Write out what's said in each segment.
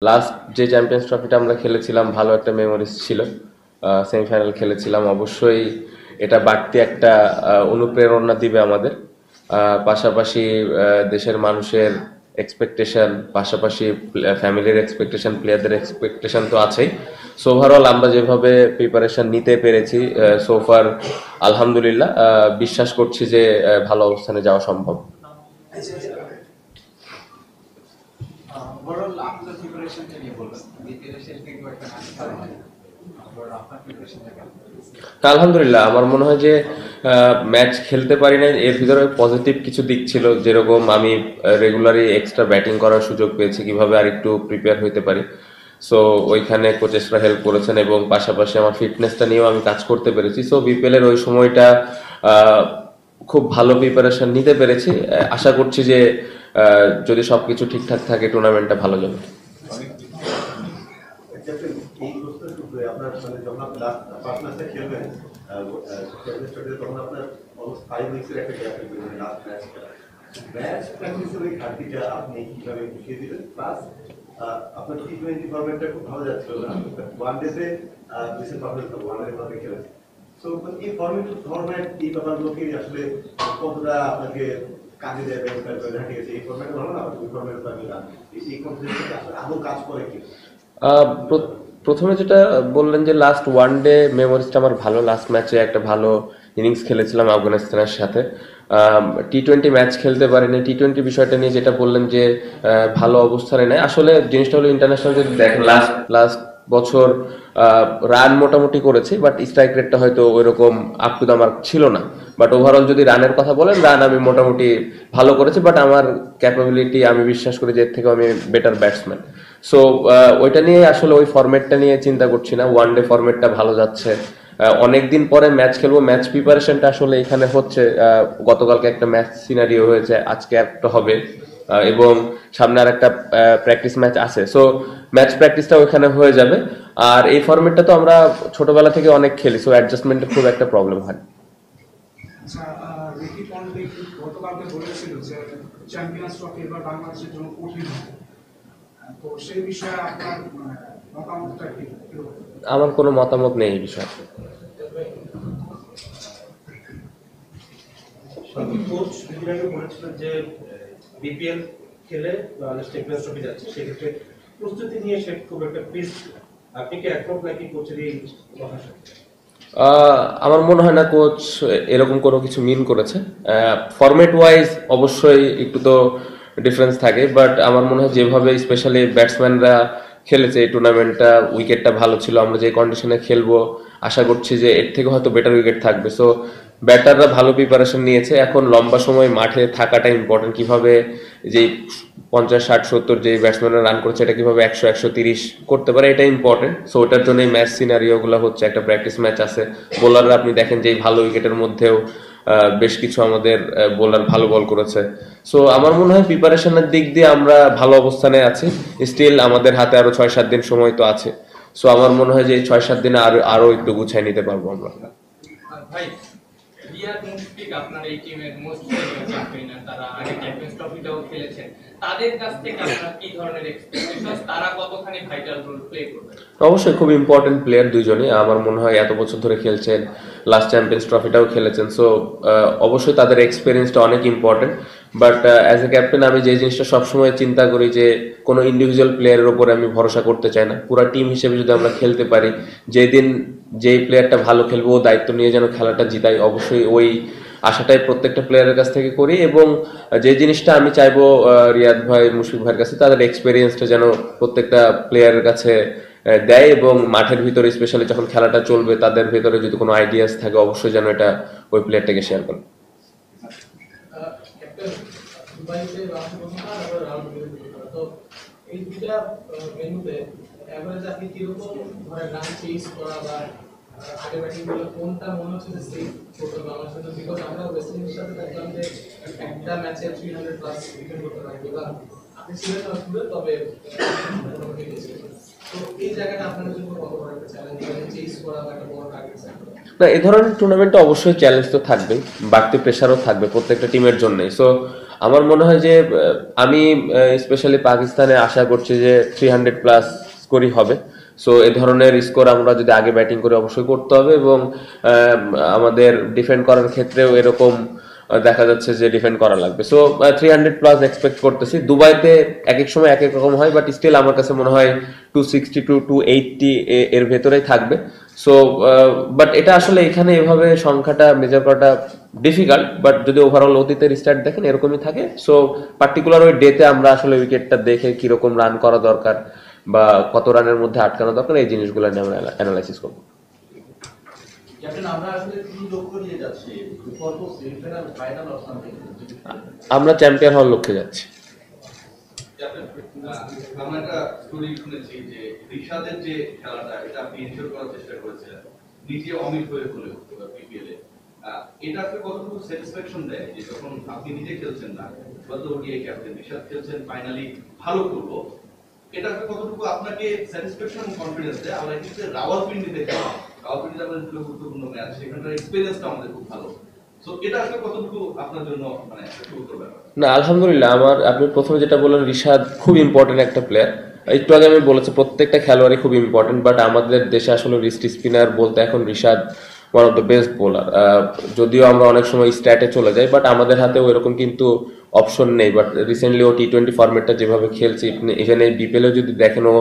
Last যে champions ট্রফিটা আমরা খেলেছিলাম ভালো একটা মেমোরিজ ছিল। সেমিফাইনাল খেলেছিলাম, অবশ্যই এটা বাড়তি একটা অনুপ্রেরণা দিবে আমাদের। পাশাপাশি দেশের মানুষের এক্সপেকটেশন, পাশাপাশি ফ্যামিলির এক্সপেকটেশন, প্লেয়ারদের এক্সপেকটেশন তো আছেই। সো ওভারঅল আমরা যেভাবে প্রিপারেশন নিতে পেরেছি সোফার, আলহামদুলিল্লাহ বিশ্বাস করছি যে ভালো অবস্থানে যাওয়া সম্ভব। আলহামদুলিল্লাহ আমার মনে হয় যে ম্যাচ খেলতে পারি না, এর ভিতরে পজিটিভ কিছু দিক ছিল, যেরকম আমি রেগুলারই এক্সট্রা ব্যাটিং করার সুযোগ পেয়েছি, কিভাবে আর একটু প্রিপেয়ার হইতে পারি। সো ওইখানে কোচেসরা হেল্প করেছেন এবং পাশাপাশি আমার ফিটনেসটা নিয়েও আমি কাজ করতে পেরেছি। সো বিপিএল এর ওই সময়টা খুব ভালো প্রিপারেশন নিতে পেরেছি। আশা করছি যে যদি সবকিছু ঠিকঠাক থাকে টুর্নামেন্টটা ভালো যাবে। আপনার মানে যখন আপনি লাস্ট ফার্স্ট ম্যাচটা খেলবেন তখন আপনার অলমোস্ট 5 উইকসের একটা গ্যাপ থাকবে, মানে লাস্ট ম্যাচ খেলা। ম্যাচ প্র্যাকটিসের ওই ঘাটতিটা আপনি কিভাবে বুঝিয়ে দিবেন? প্লাস আপনার টি20 ফরম্যাটটা খুব ভালো যাচ্ছিল না, ওয়ান ডেতে রিসেন্ট পারফরমেন্স ওয়ান ডে ভাবে খেলেছে। সো এই ফরম্যাট এই ব্যাপারগুলোকে আসলে কতটা আপনাকে কাজে দেবে গেছে? এই ফরম্যাট ভালো না, ওই ফরম্যাট আমি না, এই কনসেপ্টটা আসলে আদৌ কাজ করে কি? প্রথমে যেটা বললেন যে লাস্ট ওয়ান ডে মেমোরিজটা আমার ভালো, লাস্ট ম্যাচে একটা ভালো ইনিংস খেলেছিলাম আফগানিস্তানের সাথে। টি20 ম্যাচ খেলতে পারিনি। টি20 বিষয়টা নিয়ে যেটা বললেন যে ভালো অবস্থানে নেই, আসলে জিনিসটা হলো ইন্টারন্যাশনাল যদি দেখেন লাস্ট বছর রান মোটামুটি করেছি, বাট স্ট্রাইক রেটটা হয়তো ওইরকম আপ টু দ্য মার্ক ছিল না। বাট ওভারঅল যদি রানের কথা বলেন, রান আমি মোটামুটি ভালো করেছি, বাট আমার ক্যাপাবিলিটি আমি বিশ্বাস করি যে এর থেকে আমি বেটার ব্যাটসম্যান। সো ওইটা নিয়ে আসলে ওই ফরম্যাটটা নিয়ে চিন্তা করছি না, ওয়ান ডে ফরম্যাটটা ভালো যাচ্ছে। অনেকদিন পরে ম্যাচ খেলবো, ম্যাচ প্রিপারেশনটা আসলে এখানে হচ্ছে। গতকালকে একটা ম্যাচ সিনারিও হয়েছে, আজকে একটা হবে এবং সামনে আর একটা প্র্যাকটিস ম্যাচ আছে। সো ম্যাচ প্র্যাকটিসটা ওইখানে হয়ে যাবে। আর এই ফরম্যাটটা তো আমরা ছোটবেলা থেকে অনেক খেলি, সো অ্যাডজাস্টমেন্টের খুব একটা প্রবলেম হয়। আচ্ছা, রিকি পন্ডিত গতকালকে বলেছিল যে চ্যাম্পিয়ন্স ট্রফি এবার বাংলাদেশের জন্য কঠিন হবে, তো সেই বিষয়ে আপনার মতামতটা কি? আমার কোনো মতামত নেই এই বিষয়ে। কোচ দুদিন আগে বলেছিলেন যে বিপিএল খেলে বাংলাদেশ চ্যাম্পিয়ন্স ট্রফি যাচ্ছে, সেক্ষেত্রে প্রস্তুতি নিয়ে সে খুব একটা পিস। আপনি কি একমত নাকি কোচের এই কথার সাথে? আমার মনে হয় না কোচ এরকম কোনো কিছু মিন করেছে। ফরম্যাট ওয়াইজ অবশ্যই একটু তো ডিফারেন্স থাকে, বাট আমার মনে হয় যেভাবে স্পেশালি ব্যাটসম্যানরা খেলেছে এই টুর্নামেন্টটা, উইকেটটা ভালো ছিল, আমরা যে কন্ডিশনে খেলবো আশা করছি যে এর থেকে হয়তো বেটার উইকেট থাকবে। সো ব্যাটাররা ভালো প্রিপারেশন নিয়েছে, এখন লম্বা সময় মাঠে থাকাটা ইম্পর্টেন্ট। কিভাবে যে 50, 60, 70 যে ব্যাটসম্যানরা রান করছে এটা কিভাবে 100, 130 করতে পারে, এটা ইম্পর্টেন্ট। সো ওটার জন্য ম্যাচ সিনারিও গুলো হচ্ছে, একটা প্র্যাকটিস ম্যাচ আছে। বোলাররা আপনি দেখেন যে ভালো উইকেটের মধ্যেও বেশ কিছু আমাদের বোলার ভালো বল করেছে। সো আমার মনে হয় প্রিপারেশনের দিক দিয়ে আমরা ভালো অবস্থানে আছি। স্টিল আমাদের হাতে আরো 6-7 দিন সময় তো আছে। সো আমার মনে হয় যে 6-7 দিনে আরো একটু গুছাই নিতে পারবো আমরা। ভাই, রিয়াদ মুশফিক আপনার এই টিমের মোস্ট সিনিয়র চ্যাম্পিয়ন, তারা আগে চ্যাম্পিয়ন্স ট্রফিটাও খেলেছেন, তাদের কাছ থেকে আপনার কি ধরনের এক্সপেকটেশন, তারা কতখানি ভাইটাল রোল প্লে করবে? অবশ্যই খুব ইম্পর্টেন্ট প্লেয়ার দুইজনই, আমার মনে হয় এত বছর ধরে খেলছেন, লাস্ট চ্যাম্পিয়ন্স ট্রফিটাও খেলেছেন। সো অবশ্যই তাদের এক্সপিরিয়েন্সটা অনেক important. But as a captain আমি যে জিনিসটা সবসময় চিন্তা করি যে কোনো ইন্ডিভিজুয়াল প্লেয়ারের ওপরে আমি ভরসা করতে চাই না, পুরো টিম হিসেবে যদি আমরা খেলতে পারি, যেদিন যেই প্লেয়ারটা ভালো খেলবো ও দায়িত্ব নিয়ে যেন খেলাটা জিতাই, অবশ্যই ওই আশাটাই প্রত্যেকটা প্লেয়ারের কাছ থেকে করি। এবং যে জিনিসটা আমি চাইবো রিয়াদ ভাই, মুশফিক ভাইয়ের কাছে, তাদের এক্সপিরিয়েন্সটা যেন প্রত্যেকটা প্লেয়ারের কাছে দেয় এবং মাঠের ভিতরে স্পেশালি যখন খেলাটা চলবে তাদের ভিতরে যদি কোনো আইডিয়াস থাকে অবশ্যই যেন এটা ওই প্লেয়ারটাকে শেয়ার করে। এই দুইটা মেনুতে এভারেজ আপনি কিরকম ধরে রান চেজ করা বা আগে ব্যাটিং করলে কোনটা মনে হচ্ছে যে সেফ টোটাল বাংলাদেশের জন্য? বিকজ আমরা ওয়েস্ট ইন্ডিজের সাথে দেখলাম যে একটা ম্যাচে 300+ উইকেট করতে পারি, বা আপনি ছিলেন না শুরু, তবে মোটামুটি তো এই জায়গাটা আপনাদের জন্য কত বড় একটা চ্যালেঞ্জ, চেজ করা বা একটা বড় টার্গেট সেট করা? না, এই ধরনের টুর্নামেন্টে অবশ্যই চ্যালেঞ্জ তো থাকবে, বাড়তি প্রেশারও থাকবে প্রত্যেকটা টিমের জন্যই। সো আমার মনে হয় যে আমি স্পেশালি পাকিস্তানে আশা করছি যে 300+ স্কোরই হবে। সো এ ধরনের স্কোর আমরা যদি আগে ব্যাটিং করে অবশ্যই করতে হবে, এবং আমাদের ডিফেন্ড করার ক্ষেত্রেও এরকম দেখা যাচ্ছে যে ডিফেন্ড করা লাগবে। সো 300+ এক্সপেক্ট করতেছি। দুবাইতে এক এক সময় এক এক রকম হয়, বাট স্টিল আমার কাছে মনে হয় 260 to 280 এর ভেতরেই থাকবে। সো বাট এটা আসলে এখানে এভাবে সংখ্যাটা মেজার করাটা ডিফিকাল্ট, বাট যদি ওভারঅল অতীতের স্টার্ট দেখেন এরকমই থাকে। সো পার্টিকুলার ওই ডেতে আমরা আসলে উইকেটটা দেখে কিরকম রান করা দরকার বা কত রানের মধ্যে আটকানো দরকার এই জিনিসগুলো নিয়ে আমরা অ্যানালাইসিস করবো। ক্যাপ্টেন, আমরা আসলে কি লক্ষ্য নিয়ে যাচ্ছি? পর্ব সেমিফাইনাল, ফাইনাল অর সামথিং? আমরা চ্যাম্পিয়ন হওয়ার লক্ষ্যে যাচ্ছি। আমরা একটা স্টোরি শুনেছি যে রিশাদের যে খেলাটা এটা আপনি এনশিওর করার চেষ্টা করেছিলেন নিজে অমিট হয়ে হলেও বিপিএল এ, এটা আপনাকে কতটুকু স্যাটিসফ্যাকশন দেয় যে যখন আপনি নিজে খেলছেন না, গত ওডিআই ক্যাপ্টেন রিশাদ খেলছেন, ফাইনালি ভালো করবো, এটা কতটুকু আপনাকে স্যাটিসফ্যাকশন এবং কনফিডেন্স দেয়? আমরা কিন্তু রাওয়ালপিন্ডিতে খেলা, রাওয়ালপিন্ডিতে আমাদের খুব গুরুত্বপূর্ণ ম্যাচ, সেখানকার এক্সপেরিয়েন্সটা আমাদের খুব ভালো। সো এটা আসলে কতটুকু আপনার জন্য মানে গুরুত্বপূর্ণ ব্যাপার? না, আলহামদুলিল্লাহ। আপনি প্রথমে যেটা বললেন রিশাদ খুব ইম্পর্টেন্ট একটা প্লেয়ার। একটু আগে আমি বলেছি প্রত্যেকটা খেলোয়াড়ই খুব ইম্পর্টেন্ট, বাট আমাদের দেশে আসলে রিস্ট স্পিনার বলতে এখন Rishad one of the best bowler. যদিও আমরা অনেক সময় স্ট্যাটে চলে যাই, বাট আমাদের হাতেও এরকম কিন্তু অপশন নেই। বাট রিসেন্টলি ও টি20 ফরম্যাটটা যেভাবে খেলছে, এখানে বিপিএলও যদি দেখেন ও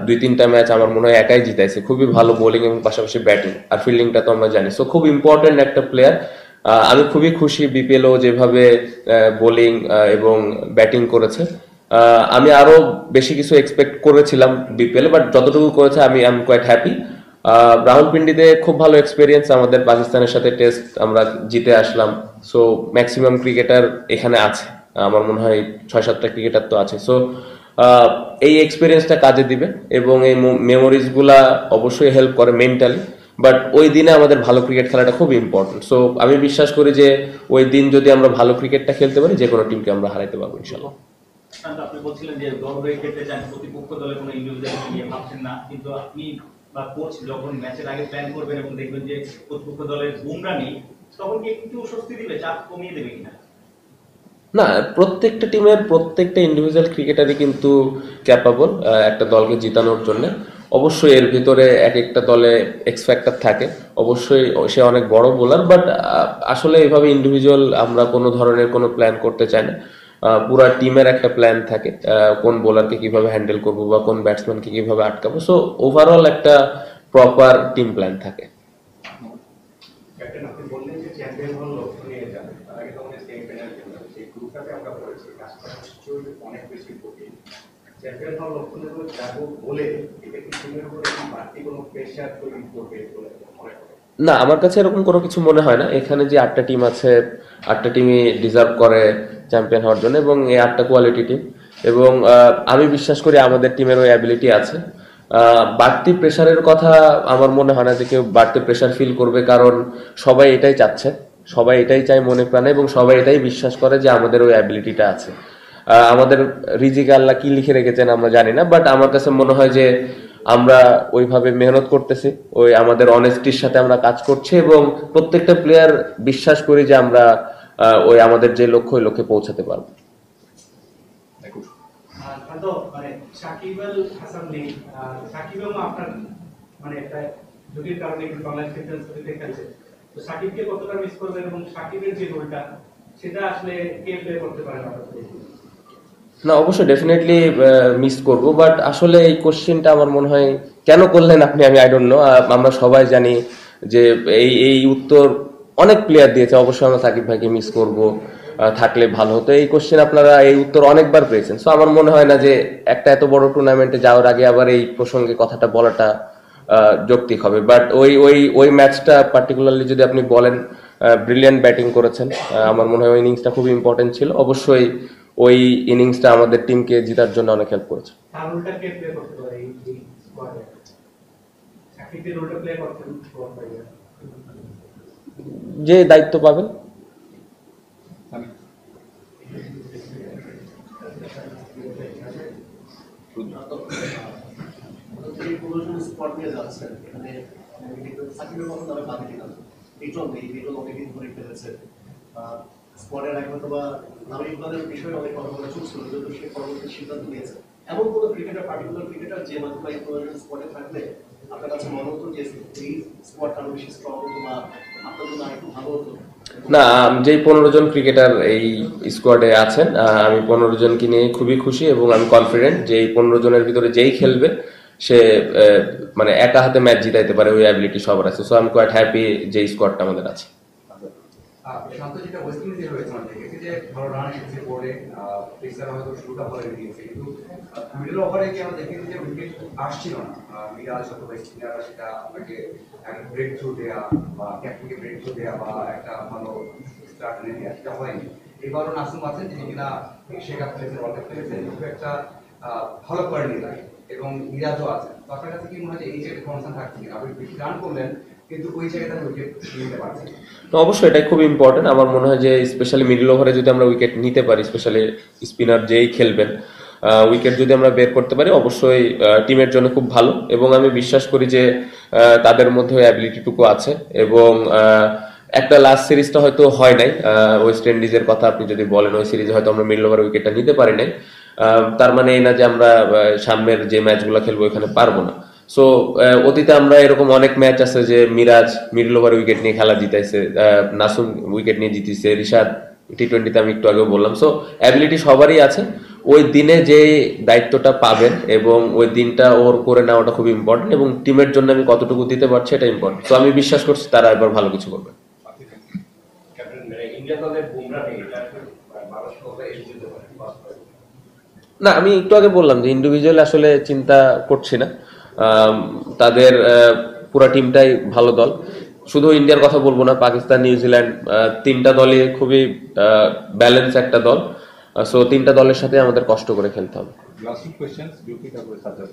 2-3টা ম্যাচ আমার মনে হয় একাই জিতাইছে। খুবই ভালো বোলিং এবং পাশাপাশি ব্যাটিং আর ফিল্ডিংটা তো আমরা জানি। সো খুব ইম্পর্টেন্ট একটা প্লেয়ার। আমি খুবই খুশি বিপিএলও যেভাবে বোলিং এবং ব্যাটিং করেছে। আমি আরো বেশি কিছু এক্সপেক্ট করেছিলাম বিপিএল, বাট যতটুকু করেছে আমি কোয়াইট হ্যাপি। রাহুলপিন্ডিতে খুব ভালো এক্সপিরিয়েন্স, আমাদের পাকিস্তানের সাথে টেস্ট আমরা জিতে আসলাম। সো ম্যাক্সিমাম ক্রিকেটার এখানে আছে, আমার মনে হয় 6-7টা ক্রিকেটার তো আছে। সো এই এক্সপিরিয়েন্সটা কাজে দিবে এবং এই মেমোরিজগুলা অবশ্যই হেল্প করে মেন্টালি। বাট ওই দিনে আমাদের ভালো ক্রিকেট খেলাটা খুব ইম্পর্টেন্ট। সো আমি বিশ্বাস করি যে ওই দিন যদি আমরা ভালো ক্রিকেটটা খেলতে পারি, যে কোনো টিমকে আমরা হারাইতে পারবো ইনশাল্লাহ। আপনি বলছিলেন যে দল হয়ে খেলতে চান, প্রতিপক্ষ দলে কোনো ইন্ডিভিজুয়াল নিয়ে ভাবছেন না, কিন্তু আপনি বা কোচ যখন ম্যাচের আগে প্ল্যান করবেন এবং দেখবেন যে প্রতিপক্ষ দলের বুমরা নেই, তখন কি একটু স্বস্তি দিবে, চাপ কমিয়ে দেবে কিনা? না, প্রত্যেকটা টিমের প্রত্যেকটা ইন্ডিভিজুয়াল ক্রিকেটারই কিন্তু ক্যাপাবল একটা দলকে জিতানোর জন্য। অবশ্যই এর ভিতরে এক একটা দলে এক্স ফ্যাক্টর থাকে, অবশ্যই সে অনেক বড় বোলার, বাট আসলে এইভাবে ইন্ডিভিজুয়াল আমরা কোনো ধরনের কোনো প্ল্যান করতে চাই না। পুরা টিমের একটা প্ল্যান থাকে, কোন বোলারকে কিভাবে হ্যান্ডেল করবো বা কোন ব্যাটসম্যানকে কিভাবে আটকাবো। সো ওভারঅল একটা প্রপার টিম প্ল্যান থাকে। ক্যাপ্টেন, আপনি বললেন যে চ্যাম্পিয়ন হওয়ার লক্ষ্য নিয়ে যাবেন, তার আগে তো আমাদের সেমিফাইনাল খেলতে, সেই গ্রুপটাতে আমরা পড়েছি, কাজটা অনেক বেশি কঠিন। চ্যাম্পিয়ন হওয়ার লক্ষ্য নিয়ে যাবো বলে এটা কি টিমের উপরে বাড়তি কোনো প্রেশার তৈরি করবে বলে মনে করেন? না, আমার কাছে এরকম কোনো কিছু মনে হয় না। এখানে যে 8টা টিম আছে, 8টা টিমই ডিজার্ভ করে চ্যাম্পিয়ন হওয়ার জন্য, এবং এই 8টা কোয়ালিটি টিম, এবং আমি বিশ্বাস করি আমাদের টিমের ওই অ্যাবিলিটি আছে। বাড়তি প্রেশারের কথা আমার মনে হয় না যে কেউ বাড়তি প্রেশার ফিল করবে, কারণ সবাই এটাই চাচ্ছে, সবাই এটাই চায় মনে প্রাণে, এবং সবাই এটাই বিশ্বাস করে যে আমাদের ওই অ্যাবিলিটিটা আছে। আমাদের রিজিকে আল্লাহ কি লিখে রেখেছেন আমরা জানি না, বাট আমার কাছে মনে হয় যে আমরা ওইভাবে মেহনত করতেছি, ওই আমাদের অনেস্টির সাথে আমরা কাজ করছি, এবং প্রত্যেকটা প্লেয়ার বিশ্বাস করি যে আমরা ওই আমাদের যে লক্ষ্য ওই লক্ষ্যে পৌঁছাতে পারবো। মানে সাকিব আল হাসান নেই, সাকিব আপনার মানে একটা ঝুঁকির কারণে একটু বাংলাদেশ চ্যাম্পিয়ন্স খেলছে, তো সাকিবকে কতটা মিস করবেন এবং সাকিবের যে রোলটা সেটা আসলে কে প্লে করতে পারে না? না, অবশ্যই ডেফিনেটলি মিস করব, বাট আসলে এই কোশ্চেনটা আমার মনে হয় কেন করলেন আপনি, আমি আই ডোন্ট নো। আমরা সবাই জানি যে এই উত্তর অনেক প্লেয়ার দিয়েছে, অবশ্যই আমরা সাকিব ভাইকে মিস করব, থাকলে ভালো হতো। এই কোশ্চেন আপনারা এই উত্তর অনেকবার পেয়েছেন। সো আমার মনে হয় না যে একটা এত বড় টুর্নামেন্টে যাওয়ার আগে আবার এই প্রসঙ্গে কথাটা বলাটা যৌক্তিক হবে। বাট ওই ম্যাচটা পার্টিকুলারলি যদি আপনি বলেন, ব্রিলিয়ান্ট ব্যাটিং করেছেন, আমার মনে হয় ওই ইনিংসটা খুব ইম্পর্টেন্ট ছিল। অবশ্যই ওই ইনিংসটা আমাদের টিমকে জেতার জন্য অনেক হেল্প করেছে। যে দায়িত্ব পাবেন। স্পট নিয়ে যাচ্ছেন এখানে, সাকিবের মতো তারা বাদ দিলাম, লিটন নেই, লিটন অনেকদিন ধরে খেলেছে, স্পটের আগে অথবা নামিক তাদের বিষয়ে অনেক কথা বলা চলছিল, যদিও সে পরবর্তী সিদ্ধান্ত নিয়েছে। এমন কোনো ক্রিকেটার, পার্টিকুলার ক্রিকেটার যে মাত্র এই 15 স্পটে থাকলে আপনার কাছে মনে হতো যে এই স্পটটা আরো বেশি স্ট্রং হতো বা আপনার জন্য আরেকটু ভালো হতো? না, যেই 15 জন ক্রিকেটার এই স্কোয়াডে আছেন, আমি 15 জনকে নিয়ে খুবই খুশি এবং আমি কনফিডেন্ট যে এই 15 জনের ভিতরে যেই খেলবে সে মানে একা হাতে ম্যাচ জিতাইতে পারে, ওই অ্যাবিলিটি সবার আছে। So I am quite happy যে স্কোয়াডটা আমাদের আছে। শান্ত, যেটা ওয়েস্ট ইন্ডিজে হয়েছে মানে দেখেছি যে ভালো রান এসেছে বোর্ডে, পেসার হয়তো শুরুটা ভালো দিয়েছে, কিন্তু মিডল ওভারে গিয়ে আমরা দেখেছি যে উইকেট আসছিল না। মিরাজ অথবা স্পিনাররা সেটা আপনাকে একটা ব্রেক থ্রু দেওয়া বা ক্যাপ্টেনকে ব্রেক থ্রু দেওয়া বা একটা ভালো স্টার্ট এনে দেওয়া, সেটা হয়নি। এবারও নাসুম আছেন যিনি কিনা এশিয়া কাপ খেলেছেন, ওয়ার্ল্ড কাপ খেলেছেন, খুব একটা ভালো করেনি তাকে, এবং মিরাজও আছেন। তো আপনার কাছে কি মনে হয় যে এই জায়গায় কনসার্ন থাকছে কিনা? আপনি বেশি রান করলেন কিন্তু ওই জায়গায় তার উইকেট নিতে পারছেন। তো অবশ্যই এটাই খুব ইম্পর্টেন্ট। আমার মনে হয় যে স্পেশালি মিডল ওভারে যদি আমরা উইকেট নিতে পারি, স্পেশালি স্পিনার যেই খেলবেন, উইকেট যদি আমরা বের করতে পারি অবশ্যই টিমের জন্য খুব ভালো। এবং আমি বিশ্বাস করি যে তাদের মধ্যে ওই অ্যাবিলিটিটুকু আছে। এবং একটা লাস্ট সিরিজটা হয়তো হয় নাই, ওয়েস্ট ইন্ডিজের কথা আপনি যদি বলেন, ওই সিরিজে হয়তো আমরা মিডল ওভার উইকেটটা নিতে পারি নাই, তার মানে এই না যে আমরা সামনের যে ম্যাচগুলো খেলবো এখানে পারবো না। সো অতীতে আমরা এরকম অনেক ম্যাচ আছে যে মিরাজ মিডল ওভার উইকেট নিয়ে খেলা জিতাইছে, নাসুম উইকেট নিয়ে জিতিছে, রিশাদ টি20তে আমি একটু আগেও বললাম। সো অ্যাবিলিটি সবারই আছে। ওই দিনে যে দায়িত্বটা পাবেন এবং ওই দিনটা ওর করে নেওয়াটা খুব ইম্পর্টেন্ট, এবং টিমের জন্য আমি কতটুকু দিতে পারছি এটা ইম্পর্টেন্ট। তো আমি বিশ্বাস করছি তারা এবার ভালো কিছু করবে। না, আমি একটু আগে বললাম যে ইন্ডিভিজুয়াল আসলে চিন্তা করছি না, তাদের পুরো টিমটাই ভালো দল। শুধু ইন্ডিয়ার কথা বলবো না, পাকিস্তান, নিউজিল্যান্ড, তিনটা দলই খুবই ব্যালেন্স একটা দল। সো তিনটা দলের সাথে আমাদের কষ্ট করে খেলতে হবে। Last two questions, beauty তারপরে সাজাদ।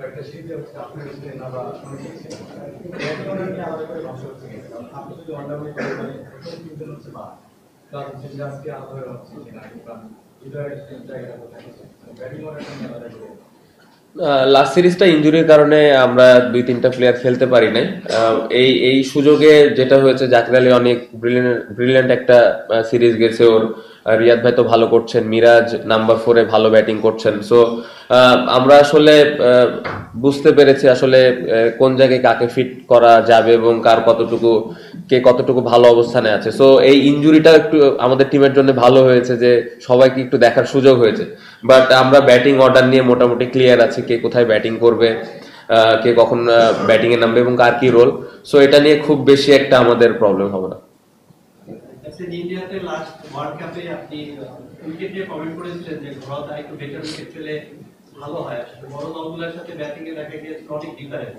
একটা সিরিজ হচ্ছে আপনার কাছে না বা অনেক কিছু এখন আমি আলাদা করে ভাষা হচ্ছে, আপনি যদি অন্ডারমাইন করে মানে তিনজন হচ্ছে বা তার হচ্ছে যে আজকে আলাদা হয়ে হচ্ছে কিনা কিংবা লিডার জায়গাটা কোথায় ব্যাটিং অর্ডারটা নিয়ে আলাদা করে। লাস্ট সিরিজটা ইনজুরির কারণে আমরা 2-3টা প্লেয়ার খেলতে পারি নাই। এই সুযোগে যেটা হয়েছে, জাকির আলী অনেক ব্রিলিয়েন্ট একটা সিরিজ গেছে ওর, রিয়াদ ভাই তো ভালো করছেন, মিরাজ নাম্বার 4-এ ভালো ব্যাটিং করছেন। সো আমরা আসলে বুঝতে পেরেছি আসলে কোন জায়গায় কাকে ফিট করা যাবে এবং কে কতটুকু ভালো অবস্থানে আছে। সো এই ইনজুরিটা একটু আমাদের টিমের জন্য ভালো হয়েছে যে সবাইকে একটু দেখার সুযোগ হয়েছে। বাট আমরা ব্যাটিং অর্ডার নিয়ে মোটামুটি ক্লিয়ার আছে, কে কোথায় ব্যাটিং করবে, কে কখন ব্যাটিং এ নামবে এবং কার কি রোল। সো এটা নিয়ে খুব বেশি একটা আমাদের প্রবলেম হবে না। ইন্ডিয়াতে লাস্ট ওয়ার্ল্ড কাপে আপনি উইকেট নিয়ে কমেন্ট করেছিলেন যে ঘরোয়া একটু বেটার উইকেট পেলে ভালো হয়, বড় দলগুলোর সাথে ব্যাটিং এ দেখা গিয়ে অনেক ডিফারেন্স।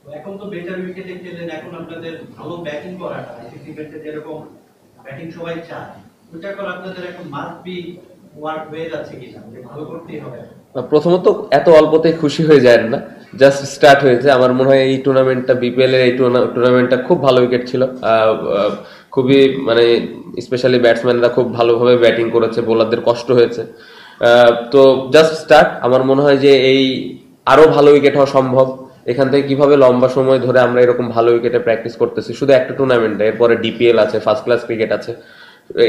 তো এখন তো বেটার উইকেটে খেলেন, এখন আপনাদের ভালো ব্যাটিং করাটা ক্রিকেটে যেরকম ব্যাটিং সবাই চায়, ওটা করে আপনাদের এখন মাস্ট বি ওয়ার্ক হয়ে যাচ্ছে কিনা, যে ভালো করতেই হবে। প্রথমত এত অল্পতে খুশি হয়ে যায় না, জাস্ট স্টার্ট হয়েছে। আমার মনে হয় এই টুর্নামেন্টটা, বিপিএল এর এই টুর্নামেন্টটা খুব ভালো উইকেট ছিল, খুবই মানে স্পেশালি ব্যাটসম্যানরা খুব ভালোভাবে ব্যাটিং করেছে, বোলারদের কষ্ট হয়েছে। তো জাস্ট স্টার্ট। আমার মনে হয় যে এই আরো ভালো উইকেট হওয়া সম্ভব। এখান থেকে কিভাবে লম্বা সময় ধরে আমরা এরকম ভালো উইকেটে প্র্যাকটিস করতেছি, শুধু একটা টুর্নামেন্টে, এরপরে ডিপিএল আছে, ফার্স্ট ক্লাস ক্রিকেট আছে।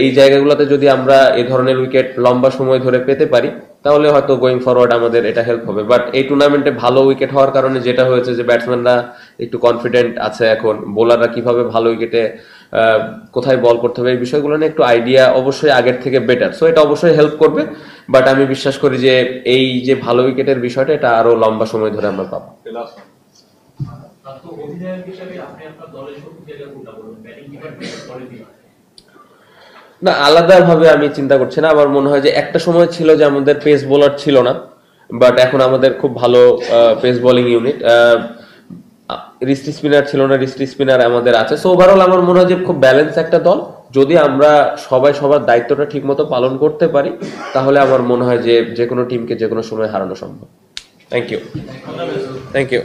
এই জায়গাগুলোতে যদি আমরা এই ধরনের উইকেট লম্বা সময় ধরে পেতে পারি তাহলে হয়তো গোয়িং ফরওয়ার্ড আমাদের এটা হেল্প হবে। বাট এই টুর্নামেন্টে ভালো উইকেট হওয়ার কারণে যেটা হয়েছে যে ব্যাটসম্যানরা একটু কনফিডেন্ট আছে এখন, বোলাররা কিভাবে ভালো উইকেটে কোথায় বল করতে হবে এই বিষয়গুলো নিয়ে একটু আইডিয়া অবশ্যই আগের থেকে বেটার। সো এটা অবশ্যই হেল্প করবে। বাট আমি বিশ্বাস করি যে এই যে ভালো উইকেটের বিষয়টা এটা আরো লম্বা সময় ধরে আমরা পাবো। অধিনায়ক হিসেবে আপনি আপনার দলের শক্তি জায়গা কোনটা বলবেন, ব্যাটিং ডিপার্টমেন্ট করে দিবেন? না, আলাদাভাবে আমি চিন্তা করছি না। আমার মনে হয় যে একটা সময় ছিল যে আমাদের পেস বোলার ছিল না, বাট এখন আমাদের খুব ভালো pace bowling unit. Wrist spinner ছিল না, রিস্ট স্পিনার আমাদের আছে। সো ওভারঅল আমার মনে হয় যে খুব ব্যালেন্স একটা দল। যদি আমরা সবাই সবার দায়িত্বটা ঠিক মতো পালন করতে পারি তাহলে আমার মনে হয় যে কোনো টিমকে যে কোনো সময় হারানো সম্ভব। Thank you.